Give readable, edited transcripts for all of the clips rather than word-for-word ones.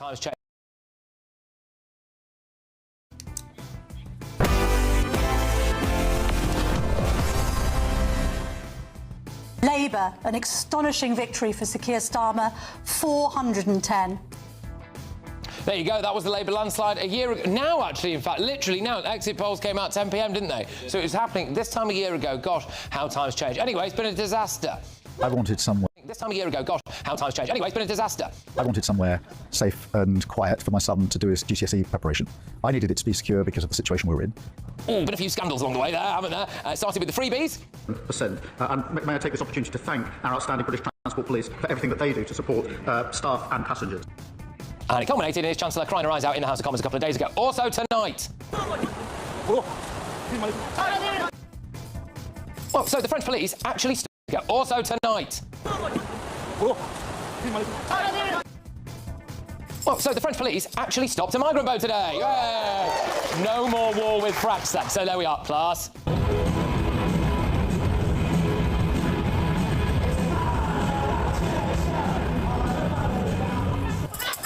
times change. Labour, an astonishing victory for Sir Keir Starmer, 410. There you go, that was the Labour landslide a year ago. Now, actually, in fact, literally now, exit polls came out 10 p.m, didn't they? So it was happening this time a year ago. Gosh, how times change. Anyway, it's been a disaster. I wanted somewhere. This time a year ago, gosh, how times change. Anyway, it's been a disaster. I wanted somewhere safe and quiet for my son to do his GCSE preparation. I needed it to be secure because of the situation we were in. Been a few scandals along the way there, haven't there? Started with the freebies. And may I take this opportunity to thank our outstanding British Transport Police for everything that they do to support staff and passengers. And it culminated in his Chancellor crying her eyes out in the House of Commons a couple of days ago. Also tonight. Well, so the French police actually... Also tonight. Well, so the French police actually stopped a migrant boat today. Yay! No more war with France then. So there we are, class.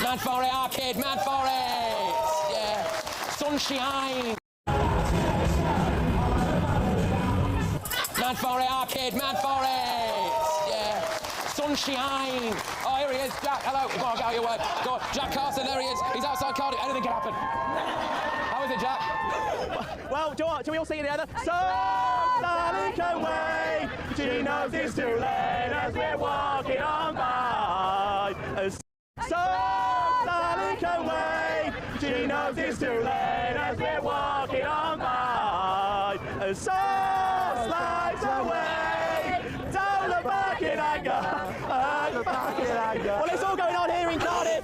Man for it, our kid, man for it! Yeah. Sunshine! Man for it, our kid, man for it! Yeah. Sunshine! Oh, here he is, Jack, hello. Go on, get out your way. Go on. Jack Carson, there he is. He's outside Cardiff. Anything can happen. How is it, Jack? Well, do we all sing it together? So, darling, away. She knows it's too late as we're walking on by. So, darling, away. She knows it's too late as we're walking on by. So, slides away. Don't look back in anger. Look back in anger. Well, it's all going on here in Cardiff.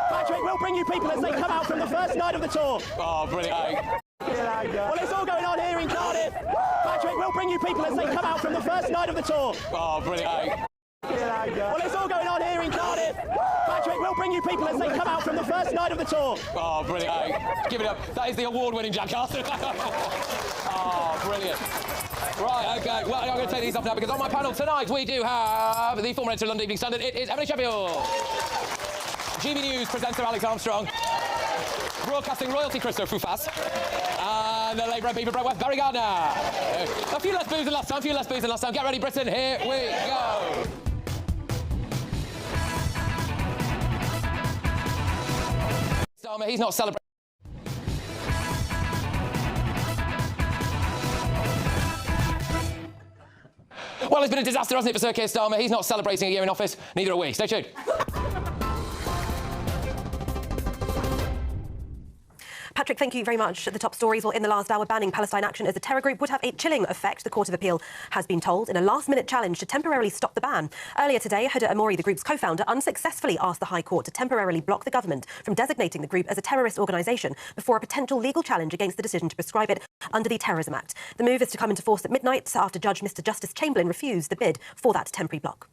Patrick, we'll bring you people as they come out from the first night of the tour. Oh, brilliant. Well, it's all going on here in Cardiff. Patrick, we'll bring you people as they come out from the first night of the tour. Oh, brilliant. Well, it's all going on here in Cardiff. Patrick, we'll bring you people as they come out from the first night of the tour. Oh, brilliant. Give it up. That is the award-winning Jack Carson. Oh, brilliant. Right, OK. Well, I'm going to take these off now because on my panel tonight we do have the former editor of London Evening Standard. It is Emily Sheffield. GB News presenter Alex Armstrong. Broadcasting royalty Christopher Fufas. And the Labour MP for Brentworth, Barry Gardner. A few less booze than last time, Get ready, Britain. Here we go. Starmer, he's not celebrating. Well, it's been a disaster, hasn't it, for Sir Keir Starmer? He's not celebrating a year in office. Neither are we. Stay tuned. Patrick, thank you very much. The top stories. Well, in the last hour, banning Palestine action as a terror group would have a chilling effect, the Court of Appeal has been told, in a last-minute challenge to temporarily stop the ban. Earlier today, Huda Amouri, the group's co-founder, unsuccessfully asked the High Court to temporarily block the government from designating the group as a terrorist organisation before a potential legal challenge against the decision to prescribe it under the Terrorism Act. The move is to come into force at midnight after Judge Mr Justice Chamberlain refused the bid for that temporary block.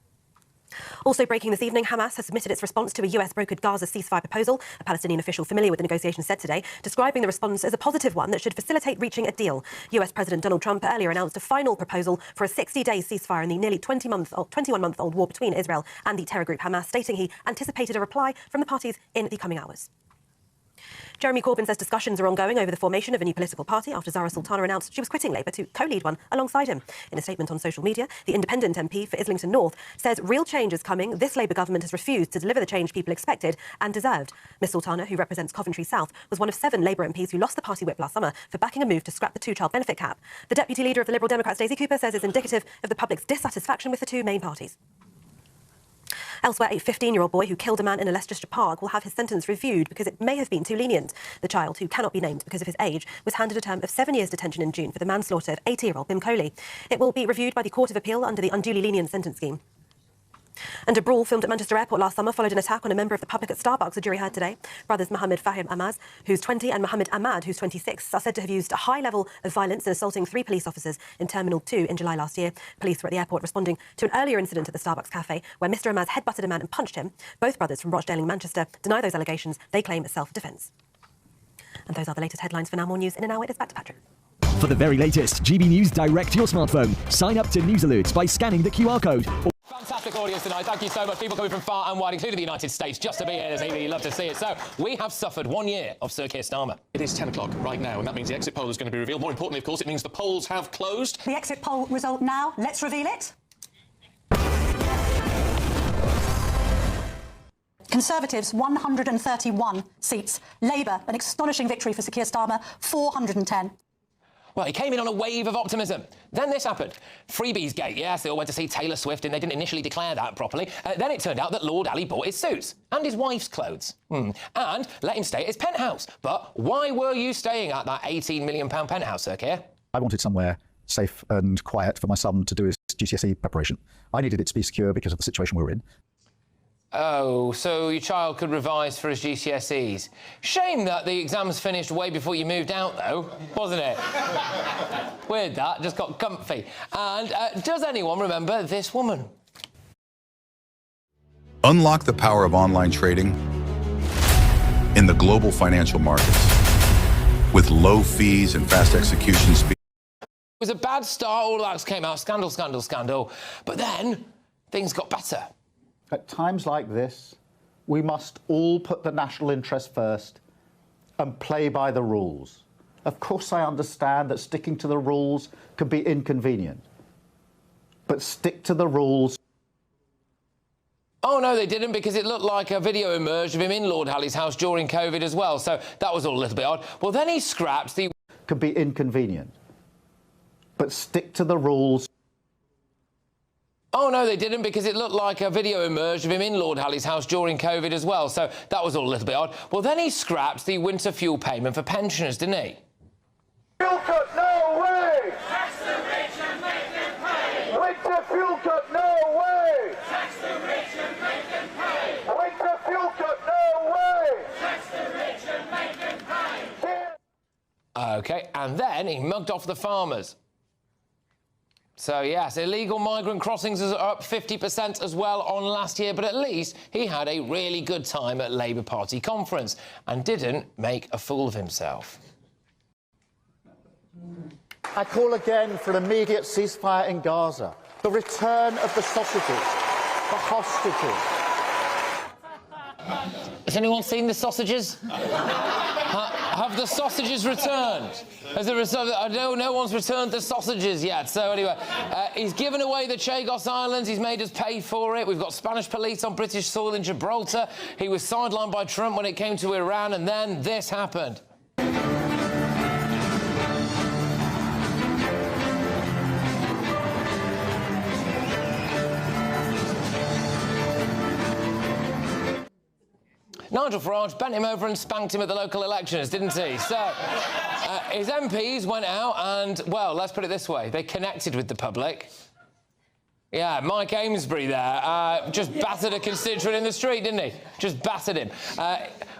Also breaking this evening, Hamas has submitted its response to a US-brokered Gaza ceasefire proposal. A Palestinian official familiar with the negotiations said today, describing the response as a positive one that should facilitate reaching a deal. US President Donald Trump earlier announced a final proposal for a 60-day ceasefire in the nearly 21-month-old war between Israel and the terror group Hamas, stating he anticipated a reply from the parties in the coming hours. Jeremy Corbyn says discussions are ongoing over the formation of a new political party after Zara Sultana announced she was quitting Labour to co-lead one alongside him. In a statement on social media, the independent MP for Islington North says real change is coming. This Labour government has refused to deliver the change people expected and deserved. Ms Sultana, who represents Coventry South, was one of 7 Labour MPs who lost the party whip last summer for backing a move to scrap the 2-child benefit cap. The deputy leader of the Liberal Democrats, Daisy Cooper, says it's indicative of the public's dissatisfaction with the two main parties. Elsewhere, a 15-year-old boy who killed a man in a Leicestershire park will have his sentence reviewed because it may have been too lenient. The child, who cannot be named because of his age, was handed a term of 7 years detention in June for the manslaughter of 80-year-old Bim Coley. It will be reviewed by the Court of Appeal under the unduly lenient sentence scheme. And a brawl filmed at Manchester Airport last summer followed an attack on a member of the public at Starbucks, a jury heard today. Brothers Mohammed Fahim Amaz, who's 20, and Mohammed Ahmad, who's 26, are said to have used a high level of violence in assaulting 3 police officers in Terminal 2 in July last year. Police were at the airport responding to an earlier incident at the Starbucks cafe where Mr Amaz headbutted a man and punched him. Both brothers from Rochdale in Manchester deny those allegations. They claim it's self-defence. And those are the latest headlines. For now, more news in an hour. It's back to Patrick. For the very latest GB News direct to your smartphone, sign up to News Alerts by scanning the QR code. Fantastic. fantastic audience tonight. Thank you so much. People coming from far and wide, including the United States, just to be here this evening. You love to see it. So, we have suffered 1 year of Sir Keir Starmer. It is 10 o'clock right now, and that means the exit poll is going to be revealed. More importantly, of course, it means the polls have closed. The exit poll result now. Let's reveal it. Conservatives, 131 seats. Labour, an astonishing victory for Sir Keir Starmer, 410. Well, he came in on a wave of optimism. Then this happened. Freebies Gate, yes, they all went to see Taylor Swift and they didn't initially declare that properly. Then it turned out that Lord Ali bought his suits and his wife's clothes. And let him stay at his penthouse. But why were you staying at that £18 million penthouse, Sir Keir? I wanted somewhere safe and quiet for my son to do his GCSE preparation. I needed it to be secure because of the situation we were in. Oh, so your child could revise for his GCSEs. Shame that the exams finished way before you moved out, though, wasn't it? Weird that, just got comfy. And does anyone remember this woman? Unlock the power of online trading in the global financial markets with low fees and fast execution speed. It was a bad start, all that came out, scandal, scandal, scandal. But then things got better. At times like this, we must all put the national interest first and play by the rules. Of course, I understand that sticking to the rules can be inconvenient, but stick to the rules. Oh, no, they didn't, because it looked like a video emerged of him in Lord Halley's house during COVID as well, so that was all a little bit odd. Well, then he scrapped the... Can be inconvenient, but stick to the rules. Oh, no, they didn't, because it looked like a video emerged of him in Lord Halley's house during COVID as well, so that was all a little bit odd. Well, then he scrapped the winter fuel payment for pensioners, didn't he? Fuel cut, no way! Tax the rich and make them pay! Winter fuel cut, no way! Tax the rich and make them pay! Winter fuel cut, no way! Tax the rich and make them pay! OK, and then he mugged off the farmers. So, yes, illegal migrant crossings are up 50% as well on last year, but at least he had a really good time at Labour Party conference and didn't make a fool of himself. I call again for an immediate ceasefire in Gaza, the return of the sausages, the hostages. Has anyone seen the sausages? Have the sausages returned? No one's returned the sausages yet. So anyway, he's given away the Chagos Islands. He's made us pay for it. We've got Spanish police on British soil in Gibraltar. He was sidelined by Trump when it came to Iran, and then this happened. Nigel Farage bent him over and spanked him at the local elections, didn't he? So, his MPs went out and, well, let's put it this way, they connected with the public. Yeah, Mike Amesbury there just battered a constituent in the street, didn't he? Just battered him.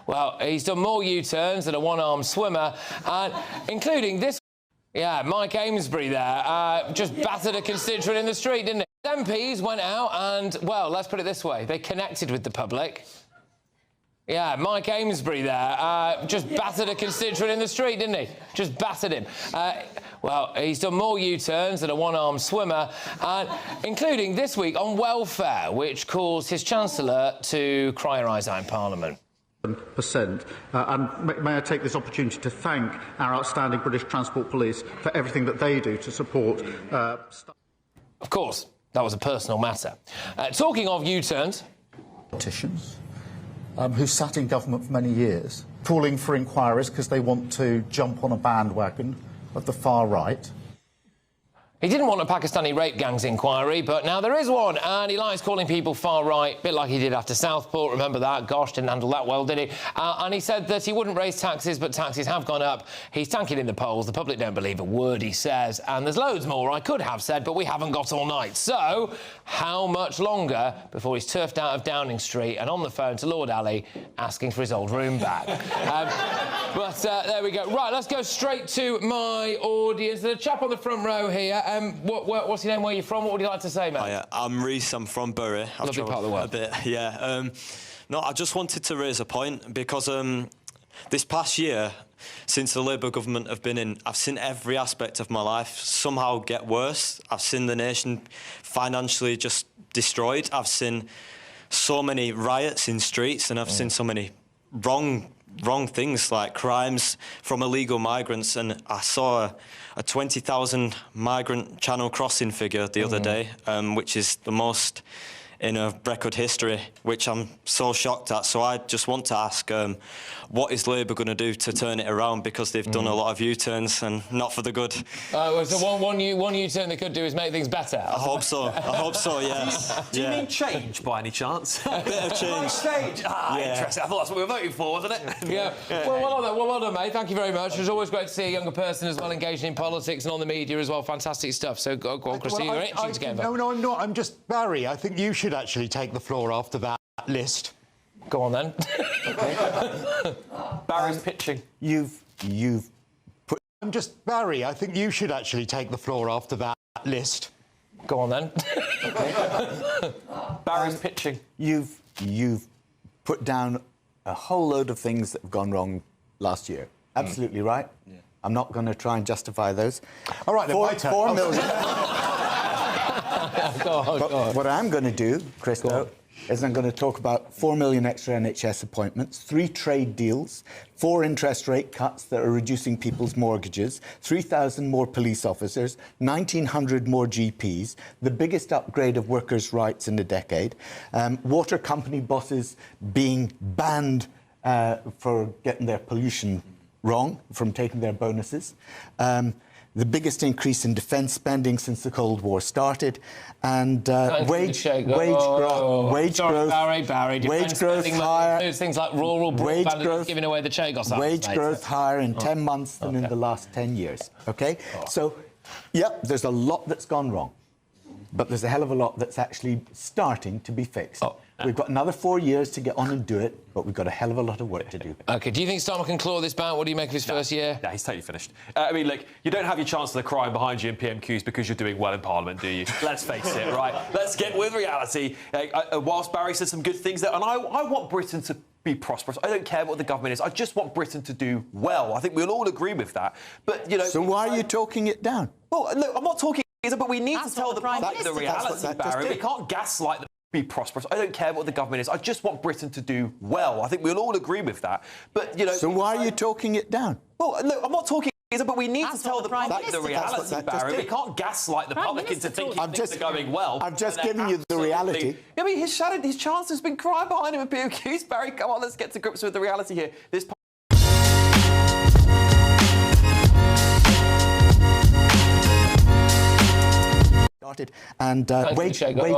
Well, he's done more U-turns than a one-armed swimmer, including this... Yeah, Mike Amesbury there just battered a constituent in the street, didn't he? His MPs went out and, well, let's put it this way, they connected with the public. Yeah, Mike Amesbury there just battered a constituent in the street, didn't he? Just battered him. Well, he's done more U-turns than a one-armed swimmer, including this week on welfare, which caused his Chancellor to cry her eyes out in Parliament. And may I take this opportunity to thank our outstanding British Transport Police for everything that they do to support... Of course, that was a personal matter. Talking of U-turns... Politicians who sat in government for many years, calling for inquiries because they want to jump on a bandwagon of the far right. He didn't want a Pakistani rape gangs inquiry, but now there is one, and he likes calling people far-right, a bit like he did after Southport, remember that? Gosh, didn't handle that well, did he? And he said that he wouldn't raise taxes, but taxes have gone up. He's tanking in the polls, the public don't believe a word he says, and there's loads more I could have said, but we haven't got all night. So, how much longer before he's turfed out of Downing Street and on the phone to Lord Ali asking for his old room back? But there we go. Right, let's go straight to my audience. There's a chap on the front row here. What's your name? Where are you from? What would you like to say, mate? Oh, yeah. I'm Reese. I'm from Bury. Lovely part of the world. A bit, yeah. No, I just wanted to raise a point because This past year, since the Labour government have been in, I've seen every aspect of my life somehow get worse. I've seen the nation financially just destroyed. I've seen so many riots in streets, and I've seen so many wrong things like crimes from illegal migrants. And I saw a 20,000 migrant Channel crossing figure the other day, which is the most in a record history, which I'm so shocked at. So I just want to ask, what is Labour going to do to turn it around? Because they've done a lot of U-turns and not for the good. So one U-turn they could do is make things better. I hope so. I hope so, yes. Do you mean change, by any chance? A bit of change. Change. Interesting. I thought that's what we were voting for, wasn't it? Yeah. Well done, mate. Thank you very much. It's always great to see a younger person as well engaged in politics and on the media as well. Fantastic stuff. So go on, Christine. You're itching to get involved. No, I'm not. I'm just Barry. I think you should actually take the floor after that list. Go on then. Barry's pitching. You've put. I'm just Barry. I think you should actually take the floor after that list. Go on then. Barry's pitching. You've put down a whole load of things that have gone wrong last year. Absolutely right. Yeah. I'm not going to try and justify those. All right, then. 4 million. Go on. What I'm going to do, Christo, is I'm going to talk about 4 million extra NHS appointments, 3 trade deals, 4 interest rate cuts that are reducing people's mortgages, 3,000 more police officers, 1,900 more GPs, the biggest upgrade of workers' rights in a decade, water company bosses being banned for getting their pollution wrong, from taking their bonuses, the biggest increase in defence spending since the Cold War started, and wage growth higher. Things like rural broadband, giving away the Chagos. Wage growth higher in 10 months than in the last 10 years. OK? So, yep, there's a lot that's gone wrong, but there's a hell of a lot that's actually starting to be fixed. We've got another 4 years to get on and do it, but we've got a hell of a lot of work to do. OK, do you think Starmer can claw this bout? What do you make of his first year? Yeah, he's totally finished. I mean, look, you don't have your chance of the crime behind you in PMQs because you're doing well in Parliament, do you? Let's face it, right? Let's get with reality. Whilst Barry said some good things there, and I want Britain to be prosperous. I don't care what the government is. I just want Britain to do well. I think we'll all agree with that. But, you know... So why are you talking it down? Well, look, I'm not talking... But we need to tell the public the reality, Barry. We can't gaslight them. Be prosperous. I don't care what the government is. I just want Britain to do well. I think we'll all agree with that. But, you know... So why are you talking it down? Well, look, I'm not talking... But we need to tell the public the reality, Barry. We can't gaslight the public into thinking things are going well. I've just given you the reality. I mean, his chance has been crying behind him at PMQs. Barry, come on, let's get to grips with the reality here. This and wage growth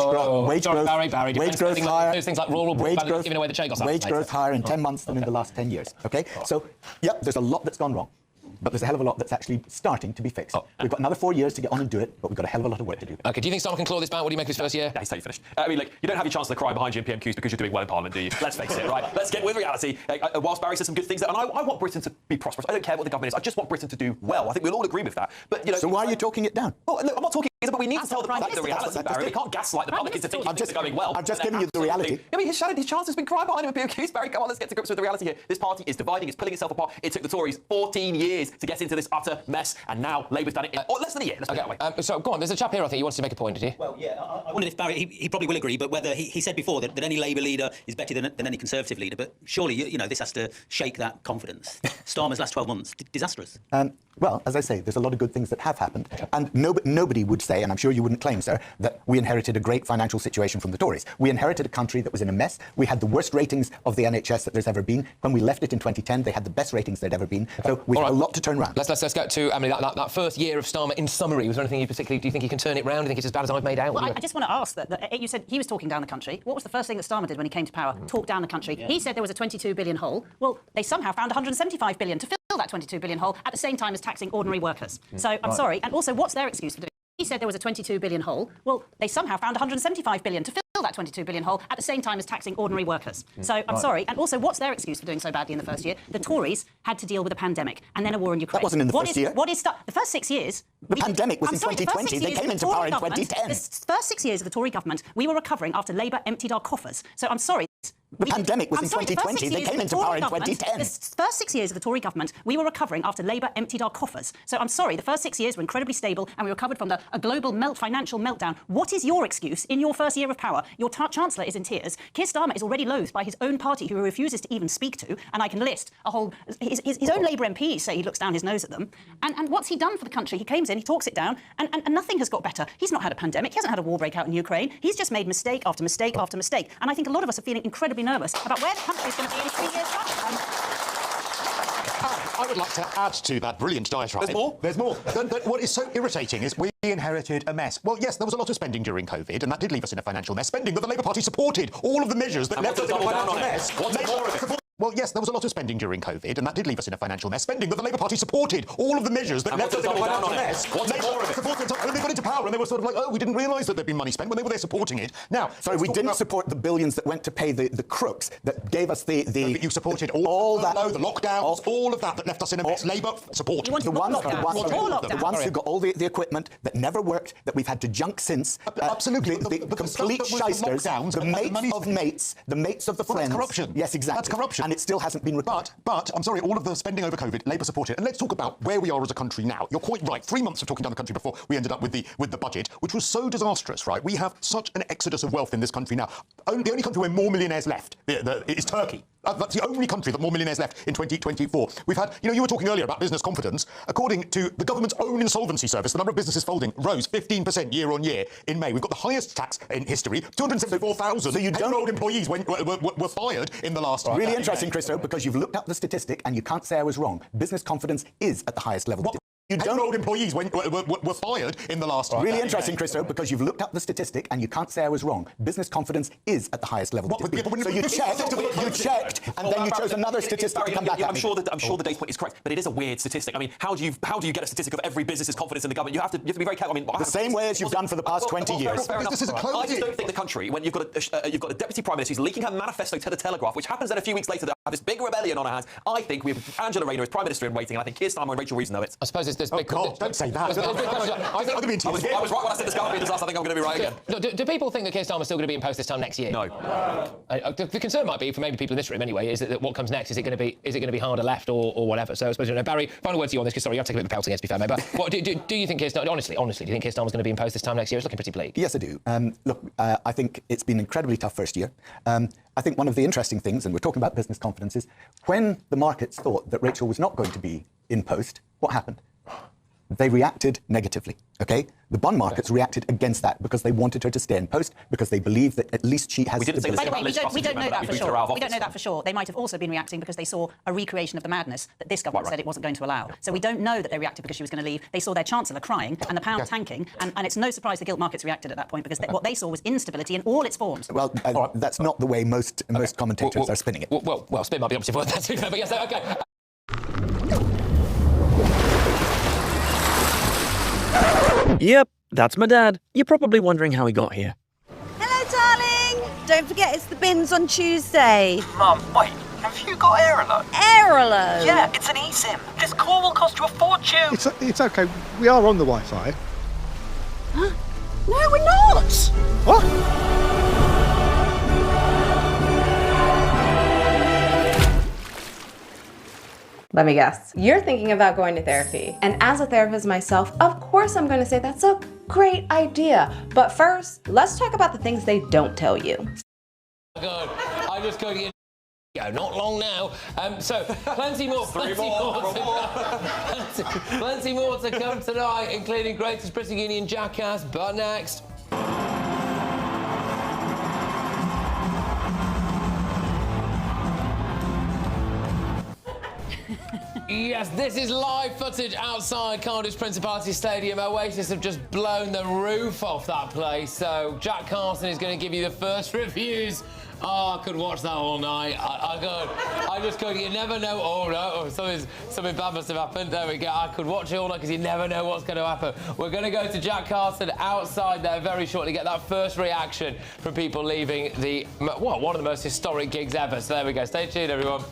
higher. Things like rural broadband, giving away the Chagos. Wage growth higher in 10 months than in the last 10 years. OK? So, yep, there's a lot that's gone wrong, but there's a hell of a lot that's actually starting to be fixed. We've got another 4 years to get on and do it, but we've got a hell of a lot of work to do. OK, do you think Starmer can claw this bout? What do you make of his first year? Yeah, he's totally finished. I mean, look, you don't have your chance of the crime behind you in PMQs because you're doing well in Parliament, do you? Let's face it, right? Let's get with reality. Whilst Barry said some good things there, and I want Britain to be prosperous. I don't care what the government is. I just want Britain to do well. I think we'll all agree with that. But, you know... So why are you talking it down? Well, look, I'm not talking... But we need to tell the public the reality, Barry. We can't gaslight the public into thinking things are going well. I've just given you the reality. I mean, his chance has been crying behind him at PMQs. Barry, come on, let's get to grips with the reality here. This party is dividing, it's pulling itself apart. It took the Tories 14 years to get into this utter mess, and now Labour's done it in less than a year. Let's put it that way. So, go on, there's a chap here, I think, he wants to make a point, did he? Well, yeah, I wondered if Barry, he probably will agree, but whether he said before that any Labour leader is better than any Conservative leader, but surely, you know, this has to shake that confidence. Starmer's last 12 months, disastrous. Well, as I say, there's a lot of good things that have happened, and nobody would say, and I'm sure you wouldn't claim, sir, that we inherited a great financial situation from the Tories. We inherited a country that was in a mess. We had the worst ratings of the NHS that there's ever been. When we left it in 2010, they had the best ratings they'd ever been. So we have a lot to turn around. Let's get to Emily. That first year of Starmer, in summary, was there anything you particularly... Do you think he can turn it round? Do you think it's as bad as I've made out? Well, I just want to ask that you said he was talking down the country. What was the first thing that Starmer did when he came to power? Talk down the country. Yeah. He said there was a 22 billion hole. Well, they somehow found 175 billion to fill that 22 billion hole at the same time as taxing ordinary workers. So I'm sorry. And also, what's their excuse for doing it? He said there was a 22 billion hole. Well, they somehow found 175 billion to fill that 22 billion hole at the same time as taxing ordinary workers. So I'm sorry. And also, what's their excuse for doing so badly in the first year? The Tories had to deal with a pandemic and then a war in Ukraine. That wasn't in the first year. The first 6 years... The pandemic was in 2020. They came into power in 2010. The first 6 years of the Tory government, we were recovering after Labour emptied our coffers. So I'm sorry. The pandemic was in 2020. They came into power in 2010. The first 6 years of the Tory government, we were recovering after Labour emptied our coffers. So I'm sorry, the first 6 years were incredibly stable and we recovered from a global financial meltdown. What is your excuse in your first year of power? Your Chancellor is in tears. Keir Starmer is already loathed by his own party, who he refuses to even speak to. And I can list a whole... His own Labour MPs say he looks down his nose at them. And what's he done for the country? He comes in, he talks it down, and nothing has got better. He's not had a pandemic. He hasn't had a war break out in Ukraine. He's just made mistake after mistake after mistake. And I think a lot of us are feeling incredibly nervous about where the country is going to be in 3 years' time. I would like to add to that brilliant diatribe. There's more? There's more. What is so irritating is we inherited a mess. Well, yes, there was a lot of spending during COVID, and that did leave us in a financial mess. Spending that the Labour Party supported. All of the measures that left us in a financial mess. What's more of it? Well, yes, there was a lot of spending during COVID, and that did leave us in a financial mess. Spending that the Labour Party supported. All of the measures that left us in a financial mess. What's more of it? And they got into power, and they were sort of like, oh, we didn't realise that there'd been money spent when they were there supporting it. Now, sorry, we didn't support the billions that went to pay the crooks that gave us the you supported all that, the lockdowns, all of that left us in a mess. Labour supported. The ones who got all the equipment that never worked, that we've had to junk since. Absolutely. The complete shysters, the mates of mates, the mates of the friends. That's corruption. Yes, exactly. That's corruption. And it still hasn't been recovered. But, I'm sorry, all of the spending over COVID, Labour supported. And let's talk about where we are as a country now. You're quite right. 3 months of talking down the country before we ended up with the budget, which was so disastrous, right? We have such an exodus of wealth in this country now. The only country where more millionaires left is Turkey. That's the only country that more millionaires left in 2024. We've had, you were talking earlier about business confidence. According to the government's own insolvency service, the number of businesses folding rose 15% year on year in May. We've got the highest tax in history. 274,000 payroll employees were fired in the last... Really interesting, Christo, because you've looked up the statistic and you can't say I was wrong. Business confidence is at the highest level. Payroll employees were fired in the last... Really interesting, Christo, because you've looked up the statistic and you can't say I was wrong. Business confidence is at the highest level. So you checked, and then you chose another statistic to come back at I'm sure the data point is correct, but it is a weird statistic. I mean, how do you get a statistic of every business's confidence in the government? You have to be very careful. I mean, the same way as you've done for the past 20 years. I just don't think the country, when you've got a deputy prime minister who's leaking her manifesto to the Telegraph, which happens then a few weeks later, they have this big rebellion on our hands. I think we have Angela Rayner as prime minister in waiting, and I think Keir Starmer and Rachel Reeves know it. I suppose it's this big... Don't say that. I was right when I said this can't be a disaster. I think I'm going to be right again. Do people think that Keir Starmer's still going to be in post this time next year? No. The concern might be, for maybe people in this room anyway, is that what comes next, is it going to be harder left or whatever? So I suppose, Barry, final word to you on this, because sorry, you have to take a bit of a pelting, to be fair, mate, but what, do you think Keir Starmer, honestly, do you think Keir Starmer's going to be in post this time next year? It's looking pretty bleak. Yes, I do. Look, I think it's been an incredibly tough first year. I think one of the interesting things, and we're talking about business confidence, is when the markets thought that Rachel was not going to be in post, what happened? They reacted negatively, OK? The bond markets reacted against that because they wanted her to stay in post, because they believe that at least she has... By the way, we don't know that for sure. We don't know that for sure. They might have also been reacting because they saw a recreation of the madness that this government said it wasn't going to allow. So we don't know that they reacted because she was going to leave. They saw their Chancellor crying and the pound tanking, and it's no surprise the gilt markets reacted at that point, because what they saw was instability in all its forms. Well, that's not the way most commentators are spinning it. Well, spin might be opposite word, that's it, but yes, OK. Yep, that's my dad. You're probably wondering how he got here. Hello, darling. Don't forget it's the bins on Tuesday. Mum, wait, have you got Air Alert? Air Alert? Yeah, it's an eSIM. This call will cost you a fortune. It's OK. We are on the Wi-Fi. Huh? No, we're not. What? Let me guess. You're thinking about going to therapy. And as a therapist myself, of course I'm going to say that's a great idea. But first, let's talk about the things they don't tell you. God, I'm just going to get... not long now. So, plenty more to come tonight, including Greatest British Union Jackass, but next... Yes, this is live footage outside Cardiff's Principality Stadium. Oasis have just blown the roof off that place, so Jack Carson is going to give you the first reviews. Oh, I could watch that all night. I just could. You never know. Oh, no, something bad must have happened. There we go. I could watch it all night because you never know what's going to happen. We're going to go to Jack Carson outside there very shortly, get that first reaction from people leaving one of the most historic gigs ever. So there we go. Stay tuned, everyone.